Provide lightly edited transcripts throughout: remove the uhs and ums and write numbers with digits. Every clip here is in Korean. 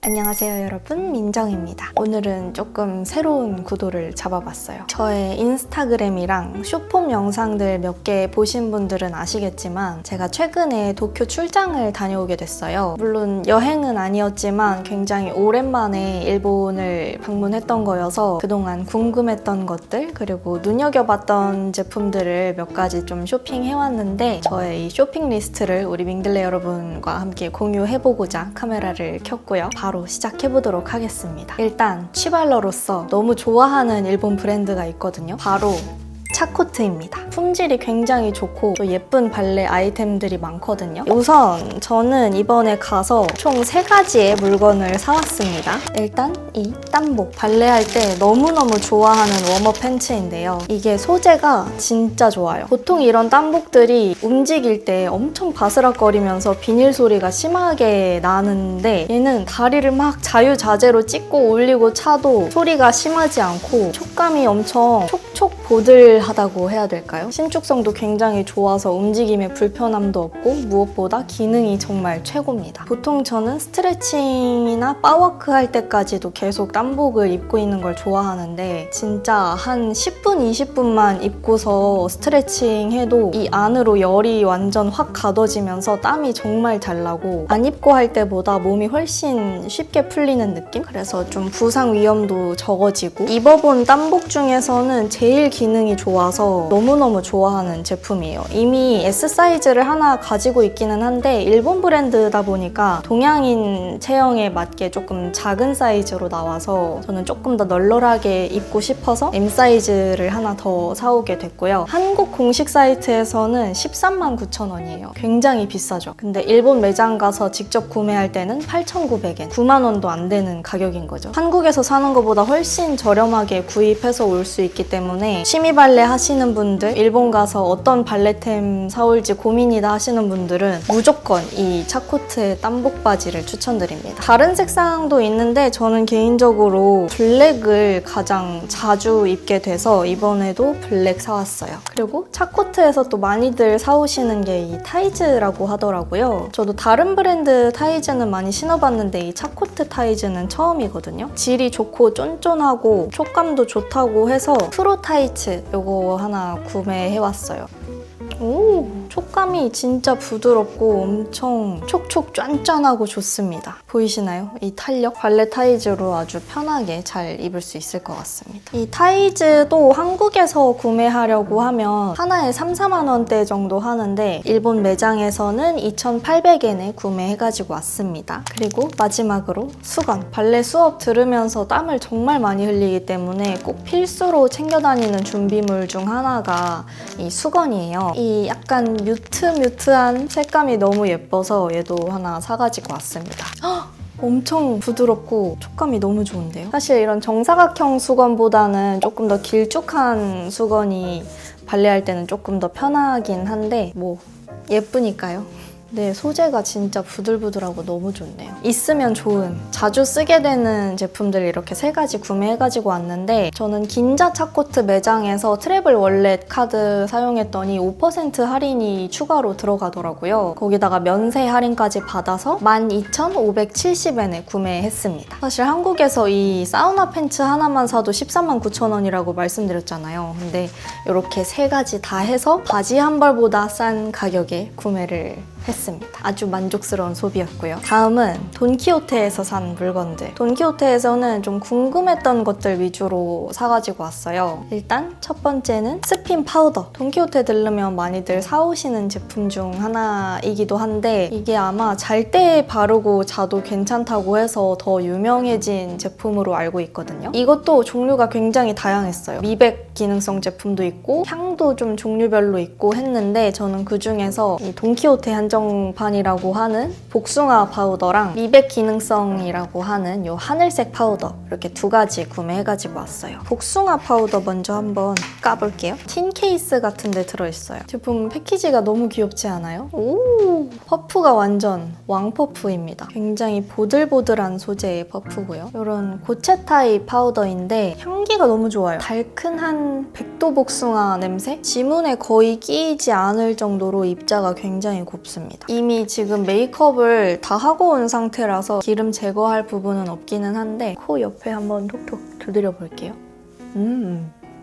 안녕하세요 여러분, 민정입니다. 오늘은 조금 새로운 구도를 잡아봤어요. 저의 인스타그램이랑 숏폼 영상들 몇 개 보신 분들은 아시겠지만 제가 최근에 도쿄 출장을 다녀오게 됐어요. 물론 여행은 아니었지만 굉장히 오랜만에 일본을 방문했던 거여서 그동안 궁금했던 것들 그리고 눈여겨봤던 제품들을 몇 가지 좀 쇼핑해왔는데 저의 이 쇼핑 리스트를 우리 민들레 여러분과 함께 공유해보고자 카메라를 켰고요. 바로 시작해보도록 하겠습니다. 일단 취발러로서 너무 좋아하는 일본 브랜드가 있거든요. 바로 차코트입니다. 품질이 굉장히 좋고 또 예쁜 발레 아이템들이 많거든요. 우선 저는 이번에 가서 총 3가지의 물건을 사왔습니다. 일단 이 땀복, 발레할 때 너무너무 좋아하는 웜업 팬츠인데요. 이게 소재가 진짜 좋아요. 보통 이런 땀복들이 움직일 때 엄청 바스락거리면서 비닐 소리가 심하게 나는데 얘는 다리를 막 자유자재로 찍고 올리고 차도 소리가 심하지 않고 촉감이 엄청 촉촉 보들하다고 해야 될까요? 신축성도 굉장히 좋아서 움직임에 불편함도 없고 무엇보다 기능이 정말 최고입니다. 보통 저는 스트레칭이나 바워크 할 때까지도 계속 땀복을 입고 있는 걸 좋아하는데 진짜 한 10분, 20분만 입고서 스트레칭 해도 이 안으로 열이 완전 확 가둬지면서 땀이 정말 잘 나고 안 입고 할 때보다 몸이 훨씬 쉽게 풀리는 느낌? 그래서 좀 부상 위험도 적어지고 입어본 땀복 중에서는 제일 기능이 좋아서 너무너무 좋아하는 제품이에요. 이미 S 사이즈를 하나 가지고 있기는 한데 일본 브랜드다 보니까 동양인 체형에 맞게 조금 작은 사이즈로 나와서 저는 조금 더 널널하게 입고 싶어서 M 사이즈를 하나 더 사오게 됐고요. 한국 공식 사이트에서는 139,000원이에요. 굉장히 비싸죠. 근데 일본 매장 가서 직접 구매할 때는 8,900엔, 9만 원도 안 되는 가격인 거죠. 한국에서 사는 것보다 훨씬 저렴하게 구입해서 올 수 있기 때문에 취미 발레 하시는 분들, 일본 가서 어떤 발레템 사올지 고민이다 하시는 분들은 무조건 이 차코트의 땀복 바지를 추천드립니다. 다른 색상도 있는데 저는 개인적으로 블랙을 가장 자주 입게 돼서 이번에도 블랙 사왔어요. 그리고 차코트에서 또 많이들 사오시는 게 이 타이즈라고 하더라고요. 저도 다른 브랜드 타이즈는 많이 신어봤는데 이 차코트 타이즈는 처음이거든요. 질이 좋고 쫀쫀하고 촉감도 좋다고 해서 프로 타이츠 요거 하나 구매해왔어요. 오, 촉감이 진짜 부드럽고 엄청 촉촉 쫀쫀하고 좋습니다. 보이시나요? 이 탄력 발레 타이즈로 아주 편하게 잘 입을 수 있을 것 같습니다. 이 타이즈도 한국에서 구매하려고 하면 하나에 3, 4만 원대 정도 하는데 일본 매장에서는 2,800엔에 구매해가지고 왔습니다. 그리고 마지막으로 수건. 발레 수업 들으면서 땀을 정말 많이 흘리기 때문에 꼭 필수로 챙겨 다니는 준비물 중 하나가 이 수건이에요. 이 약간 뮤트한 색감이 너무 예뻐서 얘도 하나 사가지고 왔습니다. 엄청 부드럽고 촉감이 너무 좋은데요? 사실 이런 정사각형 수건보다는 조금 더 길쭉한 수건이 발레할 때는 조금 더 편하긴 한데 뭐 예쁘니까요. 네, 소재가 진짜 부들부들하고 너무 좋네요. 있으면 좋은, 자주 쓰게 되는 제품들 이렇게 3가지 구매해가지고 왔는데 저는 긴자 차코트 매장에서 트래블 월렛 카드 사용했더니 5% 할인이 추가로 들어가더라고요. 거기다가 면세 할인까지 받아서 12,570엔에 구매했습니다. 사실 한국에서 이 사우나 팬츠 하나만 사도 139,000원이라고 말씀드렸잖아요. 근데 이렇게 3가지 다 해서 바지 한 벌보다 싼 가격에 구매를 했습니다. 아주 만족스러운 소비였고요. 다음은 돈키호테에서 산 물건들. 돈키호테에서는 좀 궁금했던 것들 위주로 사가지고 왔어요. 일단 첫 번째는 스핀 파우더. 돈키호테 들르면 많이들 사오시는 제품 중 하나이기도 한데 이게 아마 잘 때 바르고 자도 괜찮다고 해서 더 유명해진 제품으로 알고 있거든요. 이것도 종류가 굉장히 다양했어요. 미백 기능성 제품도 있고 향도 좀 종류별로 있고 했는데 저는 그중에서 이 돈키호테 한정판이라고 하는 복숭아 파우더랑 미백 기능성이라고 하는 이 하늘색 파우더 이렇게 2가지 구매해가지고 왔어요. 복숭아 파우더 먼저 한번 까볼게요. 틴 케이스 같은 데 들어있어요. 제품 패키지가 너무 귀엽지 않아요? 오, 퍼프가 완전 왕퍼프입니다. 굉장히 보들보들한 소재의 퍼프고요. 이런 고체 타입 파우더인데 향기가 너무 좋아요. 달큰한 백도 복숭아 냄새? 지문에 거의 끼이지 않을 정도로 입자가 굉장히 곱습니다. 좋습니다. 이미 지금 메이크업을 다 하고 온 상태라서 기름 제거할 부분은 없기는 한데 코 옆에 한번 톡톡 두드려 볼게요.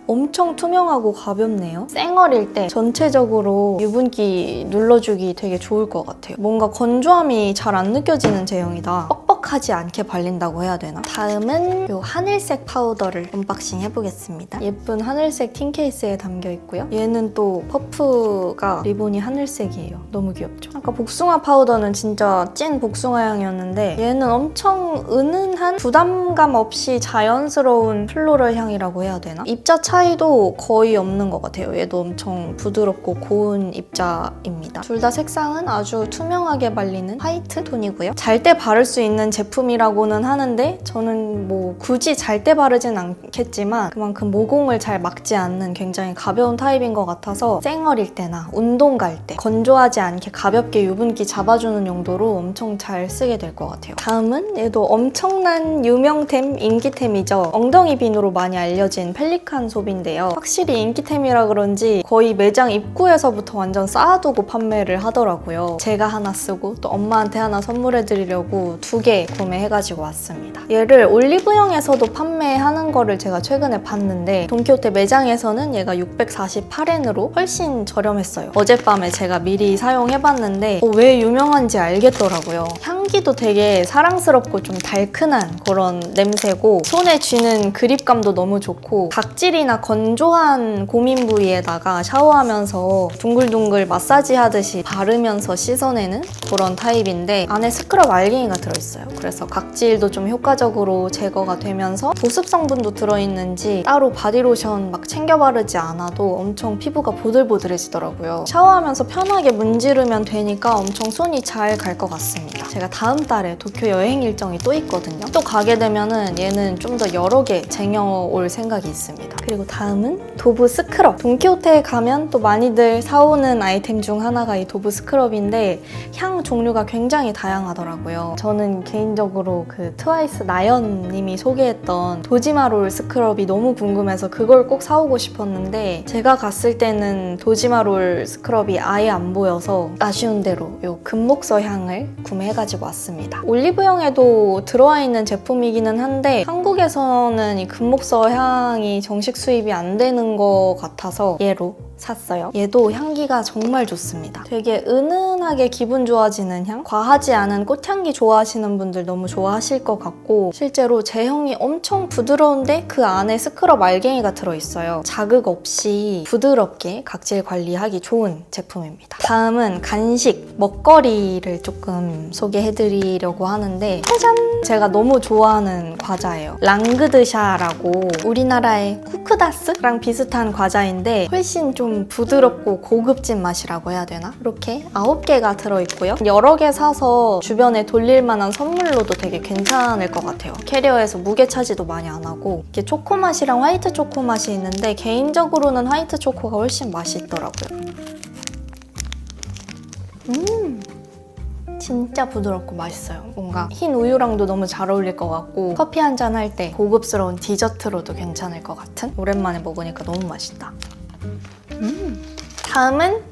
엄청 투명하고 가볍네요. 쌩얼일 때 전체적으로 유분기 눌러주기 되게 좋을 것 같아요. 뭔가 건조함이 잘 안 느껴지는 제형이다. 뻑뻑하지 않게 발린다고 해야 되나? 다음은 이 하늘색 파우더를 언박싱 해보겠습니다. 예쁜 하늘색 틴 케이스에 담겨 있고요. 얘는 또 퍼프가 리본이 하늘색이에요. 너무 귀엽죠? 아까 복숭아 파우더는 진짜 찐 복숭아 향이었는데 얘는 엄청 은은한 부담감 없이 자연스러운 플로럴 향이라고 해야 되나? 입자 차이도 거의 없는 것 같아요. 얘도 엄청 부드럽고 고운 입자입니다. 둘 다 색상은 아주 투명하게 발리는 화이트 톤이고요. 잘 때 바를 수 있는 제품이라고는 하는데 저는 뭐 굳이 잘 때 바르진 않겠지만 그만큼 모공을 잘 막지 않는 굉장히 가벼운 타입인 것 같아서 쌩얼일 때나 운동 갈 때 건조하지 않게 가볍게 유분기 잡아주는 용도로 엄청 잘 쓰게 될 것 같아요. 다음은 얘도 엄청난 유명템, 인기템이죠. 엉덩이 비누로 많이 알려진 펠리칸 솝인데요. 확실히 인기템이라 그런지 거의 매장 입구에서부터 완전 쌓아두고 판매를 하더라고요. 제가 하나 쓰고 또 엄마한테 하나 선물해드리려고 2개 구매해가지고 왔습니다. 얘를 올리브영에서도 판매하는 거를 제가 최근에 봤는데 돈키호테 매장에서는 얘가 648엔으로 훨씬 저렴했어요. 어젯밤에 제가 미리 사용해봤는데 왜 유명한지 알겠더라고요. 향기도 되게 사랑스럽고 좀 달큰한 그런 냄새고 손에 쥐는 그립감도 너무 좋고 각질이나 건조한 고민 부위에다가 샤워하면서 둥글둥글 마사지 하듯이 바르면서 씻어내는 그런 타입인데 안에 스크럽 알갱이가 들어있어요. 그래서 각질도 좀 효과적으로 제거가 되면서 보습 성분도 들어있는지 따로 바디로션 막 챙겨 바르지 않아도 엄청 피부가 보들보들해지더라고요. 샤워하면서 편하게 문지르면 되니까 엄청 손이 잘 갈 것 같습니다. 제가 다음 달에 도쿄 여행 일정이 또 있거든요. 또 가게 되면은 얘는 좀 더 여러 개 쟁여올 생각이 있습니다. 그리고 다음은 도브 스크럽. 돈키호테에 가면 또 많이들 사오는 아이템 중 하나가 이 도브 스크럽인데 향 종류가 굉장히 다양하더라고요. 저는 개인적으로 그 트와이스 나연님이 소개했던 도지마롤 스크럽이 너무 궁금해서 그걸 꼭 사오고 싶었는데 제가 갔을 때는 도지마롤 스크럽이 아예 안 보여서 아쉬운 대로 이 금목서 향을 구매해가지고 왔습니다. 올리브영에도 들어와 있는 제품이기는 한데 한국에서는 이 금목서 향이 정식 수입이 안 되는 것 같아서 얘로 샀어요. 얘도 향기가 정말 좋습니다. 되게 은은하게 기분 좋아지는 향? 과하지 않은 꽃향기 좋아하시는 분들 너무 좋아하실 것 같고 실제로 제형이 엄청 부드러운데 그 안에 스크럽 알갱이가 들어있어요. 자극 없이 부드럽게 각질 관리하기 좋은 제품입니다. 다음은 간식, 먹거리를 조금 소개해드리려고 하는데 짜잔! 제가 너무 좋아하는 과자예요. 랑그드샤라고 우리나라의 쿠크다스랑 비슷한 과자인데 훨씬 좀 부드럽고 고급진 맛이라고 해야 되나? 이렇게 9개가 들어있고요. 여러 개 사서 주변에 돌릴 만한 선물로도 되게 괜찮을 것 같아요. 캐리어에서 무게 차지도 많이 안 하고 이렇게 초코 맛이랑 화이트 초코 맛이 있는데 개인적으로는 화이트 초코가 훨씬 맛있더라고요. 진짜 부드럽고 맛있어요. 뭔가 흰 우유랑도 너무 잘 어울릴 것 같고 커피 한잔 할 때 고급스러운 디저트로도 괜찮을 것 같은? 오랜만에 먹으니까 너무 맛있다. 다음은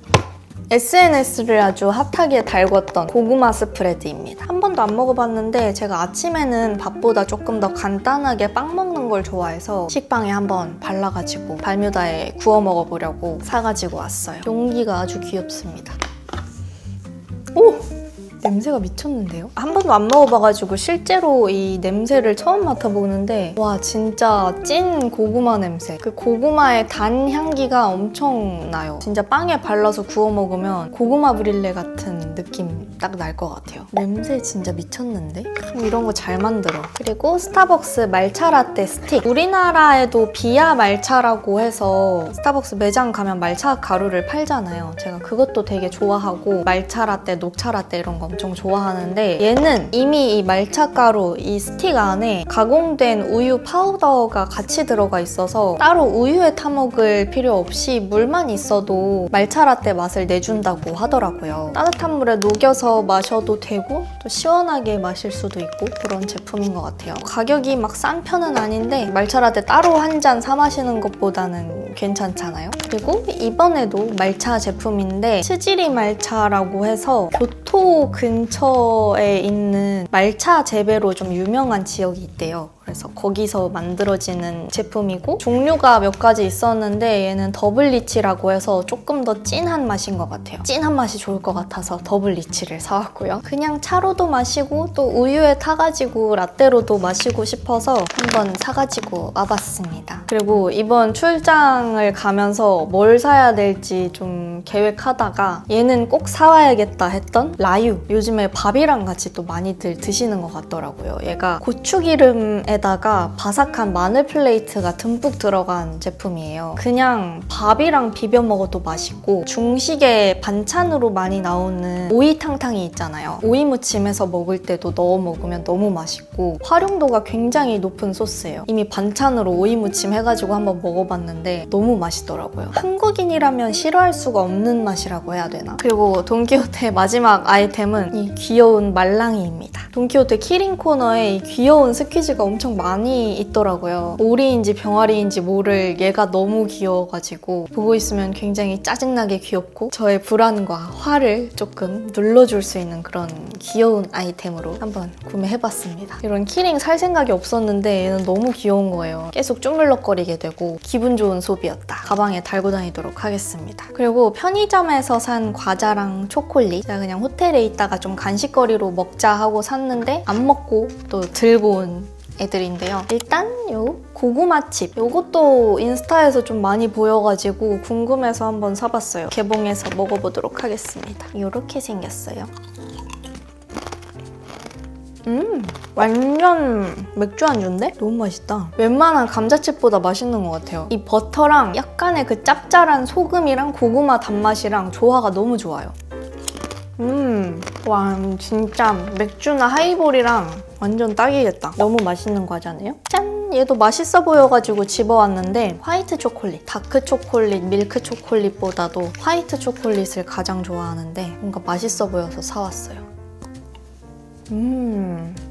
SNS를 아주 핫하게 달궜던 고구마 스프레드입니다. 한 번도 안 먹어봤는데 제가 아침에는 밥보다 조금 더 간단하게 빵 먹는 걸 좋아해서 식빵에 한번 발라가지고 발뮤다에 구워 먹어보려고 사가지고 왔어요. 용기가 아주 귀엽습니다. 오! 냄새가 미쳤는데요? 한 번도 안 먹어봐가지고 실제로 이 냄새를 처음 맡아보는데 와 진짜 찐 고구마 냄새. 그 고구마의 단 향기가 엄청 나요. 진짜 빵에 발라서 구워 먹으면 고구마 브릴레 같은 느낌 딱 날 것 같아요. 냄새 진짜 미쳤는데? 이런 거 잘 만들어. 그리고 스타벅스 말차 라떼 스틱. 우리나라에도 비아 말차라고 해서 스타벅스 매장 가면 말차 가루를 팔잖아요. 제가 그것도 되게 좋아하고 말차 라떼, 녹차 라떼 이런 거 엄청 좋아하는데 얘는 이미 이 말차 가루, 이 스틱 안에 가공된 우유 파우더가 같이 들어가 있어서 따로 우유에 타먹을 필요 없이 물만 있어도 말차 라떼 맛을 내준다고 하더라고요. 따뜻한 물에 녹여서 마셔도 되고 또 시원하게 마실 수도 있고 그런 제품인 것 같아요. 가격이 막 싼 편은 아닌데 말차 라떼 따로 한 잔 사 마시는 것보다는 괜찮잖아요. 그리고 이번에도 말차 제품인데 스지리 말차라고 해서 교토 근처에 있는 말차 재배로 좀 유명한 지역이 있대요. 그래서 거기서 만들어지는 제품이고 종류가 몇 가지 있었는데 얘는 더블 리치라고 해서 조금 더 진한 맛인 것 같아요. 진한 맛이 좋을 것 같아서 더블 리치를 사왔고요. 그냥 차로도 마시고 또 우유에 타가지고 라떼로도 마시고 싶어서 한번 사가지고 와봤습니다. 그리고 이번 출장을 가면서 뭘 사야 될지 좀 계획하다가 얘는 꼭 사와야겠다 했던 라유. 요즘에 밥이랑 같이 또 많이들 드시는 것 같더라고요. 얘가 고추기름에다가 바삭한 마늘 플레이트가 듬뿍 들어간 제품이에요. 그냥 밥이랑 비벼 먹어도 맛있고 중식의 반찬으로 많이 나오는 오이탕탕이 있잖아요. 오이 무침해서 먹을 때도 넣어 먹으면 너무 맛있고 활용도가 굉장히 높은 소스예요. 이미 반찬으로 오이 무침 해가지고 한번 먹어봤는데 너무 맛있더라고요. 한국인이라면 싫어할 수가 없는 맛이라고 해야 되나? 그리고 돈키호테 마지막 아이템은 이 귀여운 말랑이입니다. 돈키호테 키링 코너에 이 귀여운 스퀴즈가 엄청 많이 있더라고요. 오리인지 병아리인지 모를 얘가 너무 귀여워가지고 보고 있으면 굉장히 짜증나게 귀엽고 저의 불안과 화를 조금 눌러줄 수 있는 그런 귀여운 아이템으로 한번 구매해봤습니다. 이런 키링 살 생각이 없었는데 얘는 너무 귀여운 거예요. 계속 쭈물럭거리게 되고 기분 좋은 소비였다. 가방에 달고 다니도록 하겠습니다. 그리고 편의점에서 산 과자랑 초콜릿 제가 그냥 호텔에 있다가 좀 간식거리로 먹자 하고 샀는데 안 먹고 또 들고 온 애들인데요. 일단 요 고구마칩 요것도 인스타에서 좀 많이 보여가지고 궁금해서 한번 사봤어요. 개봉해서 먹어보도록 하겠습니다. 요렇게 생겼어요. 완전 맥주 안주인데? 너무 맛있다. 웬만한 감자칩보다 맛있는 것 같아요. 이 버터랑 약간의 그 짭짤한 소금이랑 고구마 단맛이랑 조화가 너무 좋아요. 와 진짜 맥주나 하이볼이랑 완전 딱이겠다. 너무 맛있는 과자네요. 짠! 얘도 맛있어 보여가지고 집어왔는데 화이트 초콜릿, 다크 초콜릿, 밀크 초콜릿보다도 화이트 초콜릿을 가장 좋아하는데 뭔가 맛있어 보여서 사왔어요.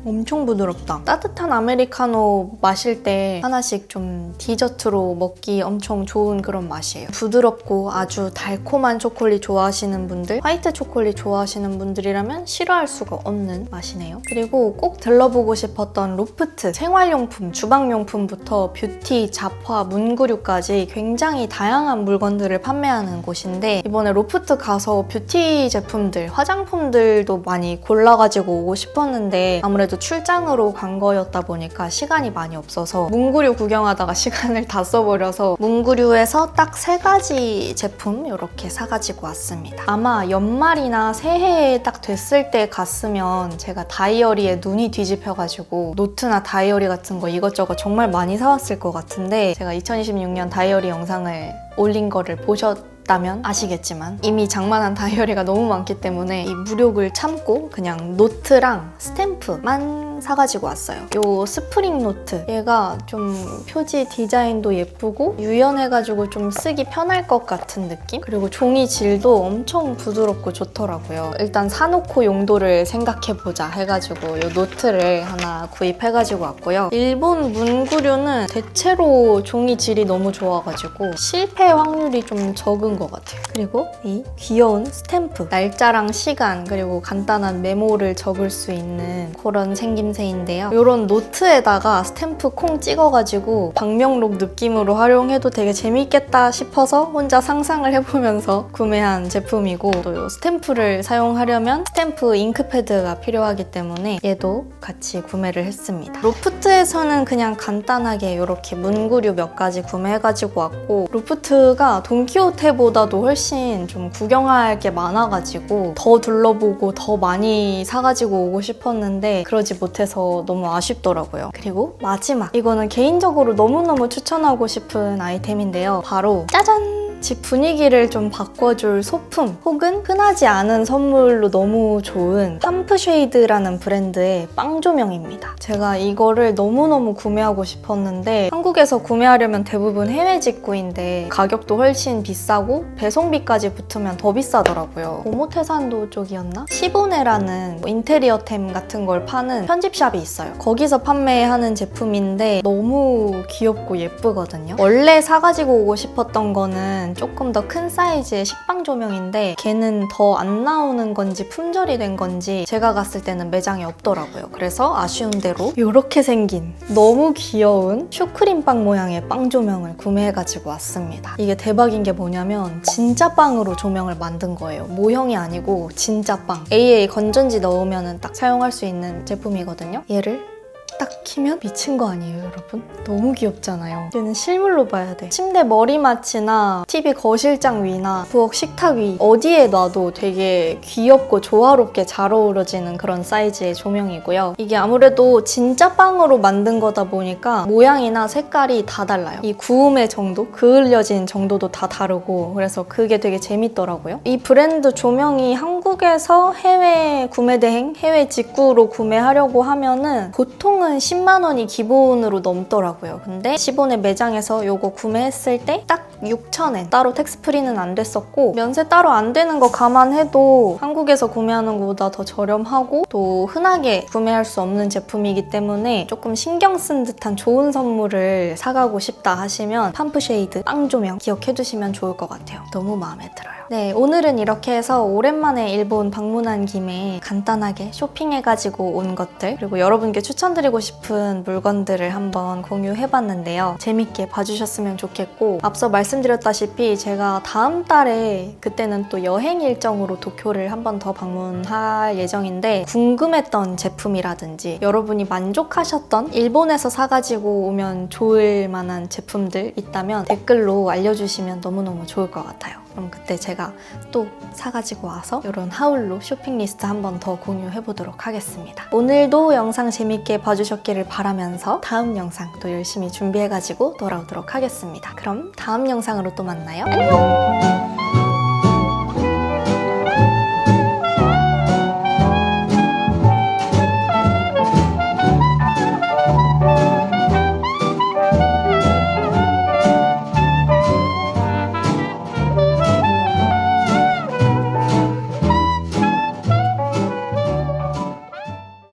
엄청 부드럽다. 따뜻한 아메리카노 마실 때 하나씩 좀 디저트로 먹기 엄청 좋은 그런 맛이에요. 부드럽고 아주 달콤한 초콜릿 좋아하시는 분들, 화이트 초콜릿 좋아하시는 분들이라면 싫어할 수가 없는 맛이네요. 그리고 꼭 들러보고 싶었던 로프트, 생활용품, 주방용품부터 뷰티, 잡화, 문구류까지 굉장히 다양한 물건들을 판매하는 곳인데 이번에 로프트 가서 뷰티 제품들, 화장품들도 많이 골라가지고 오고 싶었는데 아무래도 출장으로 간 거였다 보니까 시간이 많이 없어서 문구류 구경하다가 시간을 다 써버려서 문구류에서 딱 3가지 제품 이렇게 사가지고 왔습니다. 아마 연말이나 새해에 딱 됐을 때 갔으면 제가 다이어리에 눈이 뒤집혀가지고 노트나 다이어리 같은 거 이것저것 정말 많이 사왔을 것 같은데 제가 2026년 다이어리 영상을 올린 거를 보셨다면 아시겠지만 이미 장만한 다이어리가 너무 많기 때문에 이 무력을 참고 그냥 노트랑 스탬프만 사가지고 왔어요. 요 스프링 노트 얘가 좀 표지 디자인도 예쁘고 유연해가지고 좀 쓰기 편할 것 같은 느낌? 그리고 종이 질도 엄청 부드럽고 좋더라고요. 일단 사놓고 용도를 생각해보자 해가지고 요 노트를 하나 구입해가지고 왔고요. 일본 문구류는 대체로 종이 질이 너무 좋아가지고 실패 확률이 좀 적은 것 같아요. 그리고 이 귀여운 스탬프, 날짜랑 시간 그리고 간단한 메모를 적을 수 있는 그런 생김새인데요. 이런 노트에다가 스탬프 콩 찍어가지고 방명록 느낌으로 활용해도 되게 재밌겠다 싶어서 혼자 상상을 해보면서 구매한 제품이고 또 이 스탬프를 사용하려면 스탬프 잉크패드가 필요하기 때문에 얘도 같이 구매를 했습니다. 로프트에서는 그냥 간단하게 이렇게 문구류 몇 가지 구매해가지고 왔고 로프트가 돈키호테보다도 훨씬 좀 구경할 게 많아가지고 더 둘러보고 더 많이 사가지고 오고 싶었는데 그러지 못해서 너무 아쉽더라고요. 그리고 마지막 이거는 개인적으로 너무너무 추천하고 싶은 아이템인데요. 바로 짜잔! 집 분위기를 좀 바꿔줄 소품 혹은 흔하지 않은 선물로 너무 좋은 팜프쉐이드라는 브랜드의 빵 조명입니다. 제가 이거를 너무너무 구매하고 싶었는데 한국에서 구매하려면 대부분 해외 직구인데 가격도 훨씬 비싸고 배송비까지 붙으면 더 비싸더라고요. 오모테산도 쪽이었나? 시보네라는 인테리어템 같은 걸 파는 편집샵이 있어요. 거기서 판매하는 제품인데 너무 귀엽고 예쁘거든요. 원래 사가지고 오고 싶었던 거는 조금 더 큰 사이즈의 식빵 조명인데 걔는 더 안 나오는 건지 품절이 된 건지 제가 갔을 때는 매장에 없더라고요. 그래서 아쉬운 대로 이렇게 생긴 너무 귀여운 슈크림빵 모양의 빵 조명을 구매해가지고 왔습니다. 이게 대박인 게 뭐냐면 진짜 빵으로 조명을 만든 거예요. 모형이 아니고 진짜 빵. AA 건전지 넣으면 딱 사용할 수 있는 제품이거든요. 얘를 딱 키면 미친 거 아니에요, 여러분? 너무 귀엽잖아요. 얘는 실물로 봐야 돼. 침대 머리맡이나 TV 거실장 위나 부엌 식탁 위 어디에 놔도 되게 귀엽고 조화롭게 잘 어우러지는 그런 사이즈의 조명이고요. 이게 아무래도 진짜 빵으로 만든 거다 보니까 모양이나 색깔이 다 달라요. 이 구움의 정도, 그을려진 정도도 다 다르고 그래서 그게 되게 재밌더라고요. 이 브랜드 조명이 한국에서 해외 구매 대행, 해외 직구로 구매하려고 하면은 보통은 10만 원이 기본으로 넘더라고요. 근데 시보네 매장에서 이거 구매했을 때 딱 6,000엔. 따로 텍스프리는 안 됐었고 면세 따로 안 되는 거 감안해도 한국에서 구매하는 것보다 더 저렴하고 또 흔하게 구매할 수 없는 제품이기 때문에 조금 신경 쓴 듯한 좋은 선물을 사가고 싶다 하시면 팜프쉐이드 빵 조명 기억해 두시면 좋을 것 같아요. 너무 마음에 들어요. 네, 오늘은 이렇게 해서 오랜만에 일본 방문한 김에 간단하게 쇼핑해가지고 온 것들 그리고 여러분께 추천드리고 싶은 물건들을 한번 공유해봤는데요. 재밌게 봐주셨으면 좋겠고 앞서 말씀드렸다시피 제가 다음 달에 그때는 또 여행 일정으로 도쿄를 한 번 더 방문할 예정인데 궁금했던 제품이라든지 여러분이 만족하셨던 일본에서 사가지고 오면 좋을 만한 제품들 있다면 댓글로 알려주시면 너무너무 좋을 것 같아요. 그럼 그때 제가 또 사가지고 와서 이런 하울로 쇼핑 리스트 한 번 더 공유해보도록 하겠습니다. 오늘도 영상 재밌게 봐주셨기를 바라면서 다음 영상 또 열심히 준비해가지고 돌아오도록 하겠습니다. 그럼 다음 영상으로 또 만나요. 안녕!